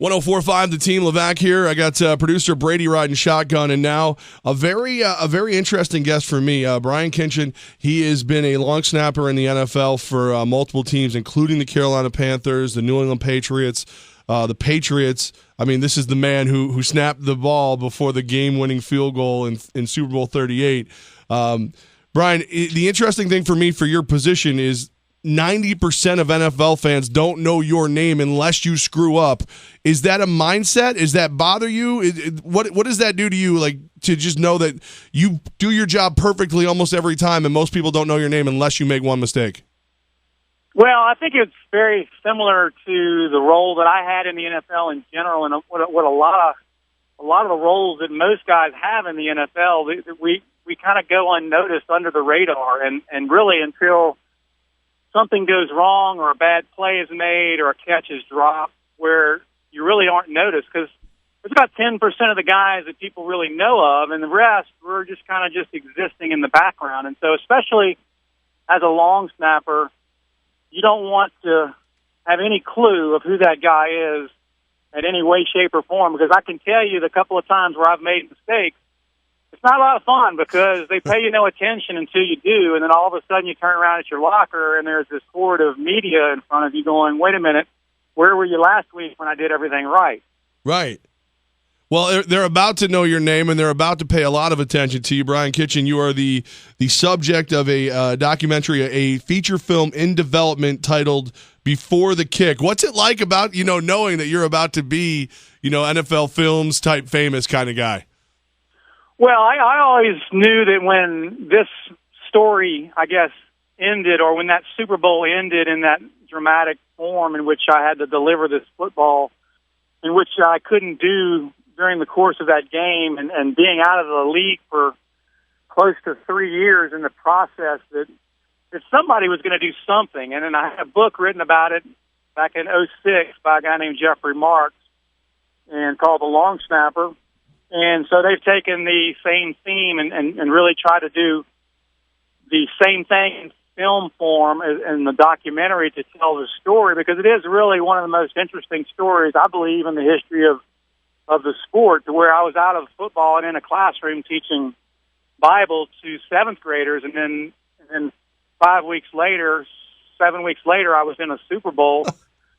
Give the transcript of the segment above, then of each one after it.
104.5 The Team, Levac here. I got producer Brady riding shotgun, and now a very interesting guest for me, Brian Kinchen. He has been a long snapper in the NFL for multiple teams, including the Carolina Panthers, the New England Patriots, the Patriots. I mean, this is the man who snapped the ball before the game-winning field goal in Super Bowl 38. Brian, the interesting thing for me for your position is 90% of NFL fans don't know your name unless you screw up. Is that a mindset? Does that bother you? What does that do to you, like, to just know that you do your job perfectly almost every time and most people don't know your name unless you make one mistake? Well, I think it's very similar to the role that I had in the NFL in general, and what a lot of the roles that most guys have in the NFL, we kind of go unnoticed under the radar, and really until something goes wrong or a bad play is made or a catch is dropped where you really aren't noticed, because there's about 10% of the guys that people really know of, and the rest, we're just kind of just existing in the background. And so especially as a long snapper, you don't want to have any clue of who that guy is in any way, shape, or form, because I can tell you the couple of times where I've made mistakes, it's not a lot of fun because they pay you no attention until you do, and then all of a sudden you turn around at your locker and there's this horde of media in front of you going, wait a minute, where were you last week when I did everything right? Right. Well, they're about to know your name, and they're about to pay a lot of attention to you. Brian Kinchen, you are the subject of a documentary, a feature film in development titled Before the Kick. What's it like about, knowing that you're about to be, NFL Films type famous kind of guy? Well, I always knew that when this story, I guess, ended, or when that Super Bowl ended in that dramatic form in which I had to deliver this football, in which I couldn't do during the course of that game, and being out of the league for close to 3 years in the process, that somebody was going to do something. And then I had a book written about it back in '06 by a guy named Jeffrey Marks, and called The Long Snapper. And so they've taken the same theme and really tried to do the same thing in film form as in the documentary to tell the story, because it is really one of the most interesting stories, I believe, in the history of the sport, to where I was out of football and in a classroom teaching Bible to seventh graders, and then 7 weeks later, I was in a Super Bowl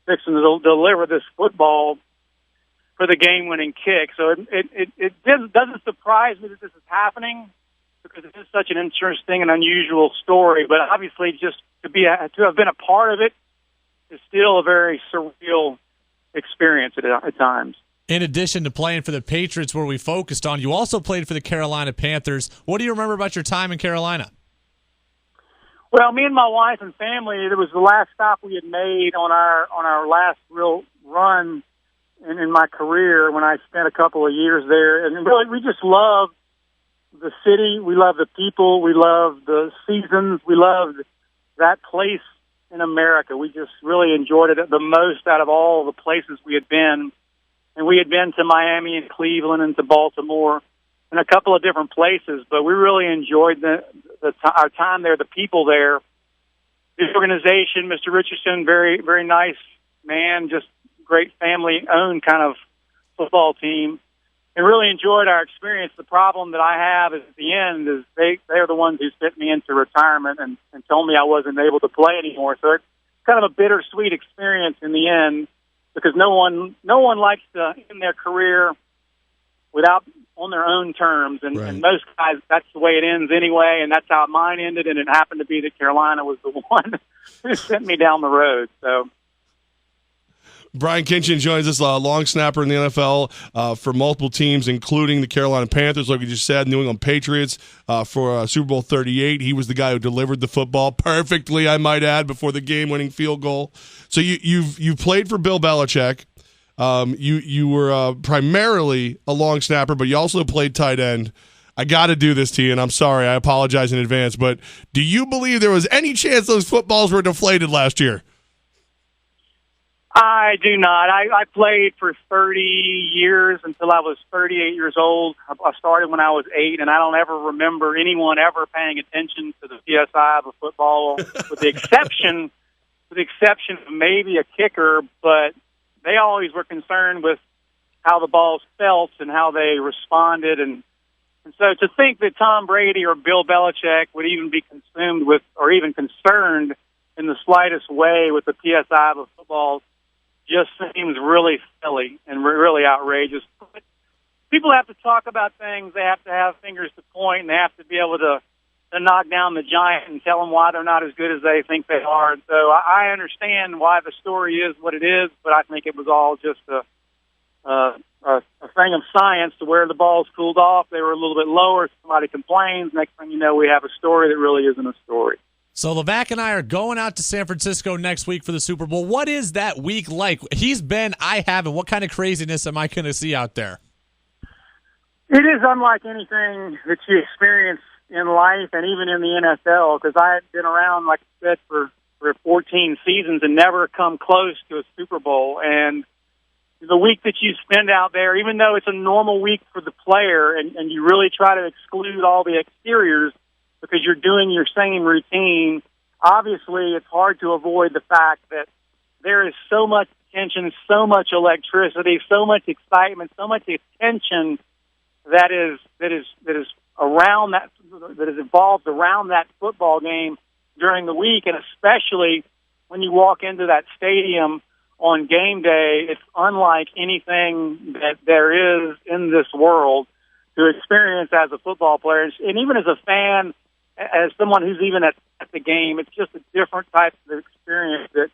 fixing to deliver this football for the game-winning kick. So it doesn't surprise me that this is happening, because it is such an interesting and unusual story. But obviously, just to have been a part of it is still a very surreal experience at times. In addition to playing for the Patriots, where we focused on, you also played for the Carolina Panthers. What do you remember about your time in Carolina? Well, me and my wife and family, it was the last stop we had made on our last real run in my career, when I spent a couple of years there. And really, we just loved the city. We loved the people. We loved the seasons. We loved that place in America. We just really enjoyed it the most out of all the places we had been. And we had been to Miami and Cleveland and to Baltimore and a couple of different places, but we really enjoyed our time there, the people there, the organization. Mr. Richardson, very, very nice man, just great family-owned kind of football team, and really enjoyed our experience. The problem that I have is at the end is they're the ones who sent me into retirement and told me I wasn't able to play anymore. So it's kind of a bittersweet experience in the end, because no one likes to end their career without on their own terms, and, right. And most guys, that's the way it ends anyway, and that's how mine ended. And it happened to be that Carolina was the one who sent me down the road. So. Brian Kinchen joins us, long snapper in the NFL for multiple teams, including the Carolina Panthers, like we just said, New England Patriots for Super Bowl 38. He was the guy who delivered the football perfectly, I might add, before the game-winning field goal. So you've played for Bill Belichick. You were primarily a long snapper, but you also played tight end. I got to do this to you, and I'm sorry. I apologize in advance, but do you believe there was any chance those footballs were deflated last year? I do not. I played for 30 years until I was 38 years old. I started when I was 8, and I don't ever remember anyone ever paying attention to the PSI of a football, with the exception of maybe a kicker. But they always were concerned with how the balls felt and how they responded. And so to think that Tom Brady or Bill Belichick would even be consumed with or even concerned in the slightest way with the PSI of football just seems really silly and really outrageous. But people have to talk about things. They have to have fingers to point, and they have to be able to knock down the giant and tell them why they're not as good as they think they are. And so I understand why the story is what it is, but I think it was all just a thing of science to where the balls cooled off. They were a little bit lower. Somebody complains. Next thing you know, we have a story that really isn't a story. So Levac and I are going out to San Francisco next week for the Super Bowl. What is that week like? He's been, I haven't. What kind of craziness am I going to see out there? It is unlike anything that you experience in life and even in the NFL, because I had been around, like I said, for 14 seasons and never come close to a Super Bowl. And the week that you spend out there, even though it's a normal week for the player and you really try to exclude all the exteriors because you're doing your same routine, obviously it's hard to avoid the fact that there is so much tension, so much electricity, so much excitement, so much attention that is around that is involved around that football game during the week, and especially when you walk into that stadium on game day. It's unlike anything that there is in this world to experience as a football player, and even as a fan, as someone who's even at the game. It's just a different type of experience that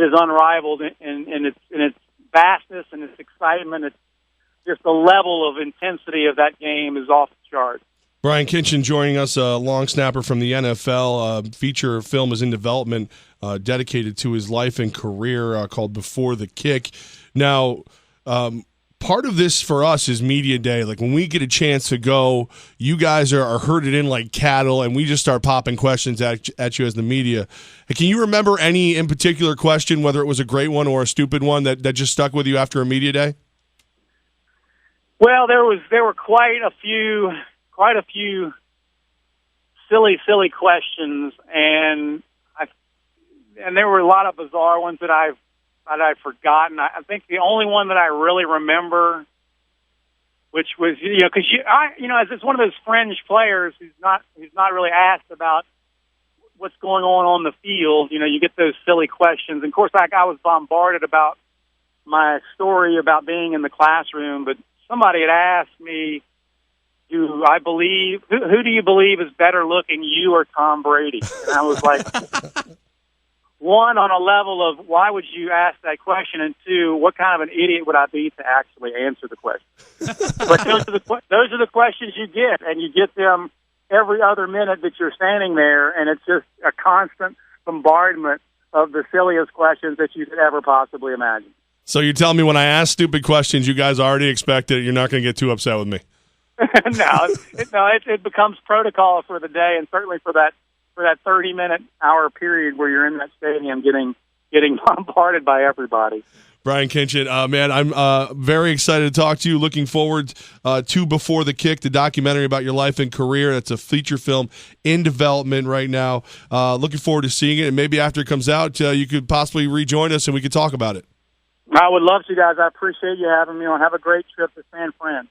is unrivaled in its vastness and its excitement. It's just the level of intensity of that game is off the charts. Brian Kinchen joining us, a long snapper from the NFL. Feature film is in development, dedicated to his life and career, called Before the Kick. Now, part of this for us is media day. Like when we get a chance to go, you guys are herded in like cattle, and we just start popping questions at you as the media. Can you remember any in particular question, whether it was a great one or a stupid one, that just stuck with you after a media day? Well, there were quite a few silly questions, and there were a lot of bizarre ones that I've forgotten. I think the only one that I really remember, which was because as it's one of those fringe players who's not really asked about what's going on the field. You get those silly questions, and of course, I was bombarded about my story about being in the classroom, but somebody had asked me, who do you believe is better looking, you or Tom Brady? And I was like, one, on a level of why would you ask that question, and two, what kind of an idiot would I be to actually answer the question? But those are the questions you get, and you get them every other minute that you're standing there, and it's just a constant bombardment of the silliest questions that you could ever possibly imagine. So you're telling me when I ask stupid questions, you guys already expect it. You're not going to get too upset with me. No, it becomes protocol for the day, and certainly for that 30-minute hour period where you're in that stadium getting bombarded by everybody. Brian Kinchen, man, I'm very excited to talk to you. Looking forward to Before the Kick, the documentary about your life and career. That's a feature film in development right now. Looking forward to seeing it, and maybe after it comes out, you could possibly rejoin us and we could talk about it. I would love to, guys. I appreciate you having me on. Have a great trip to San Fran.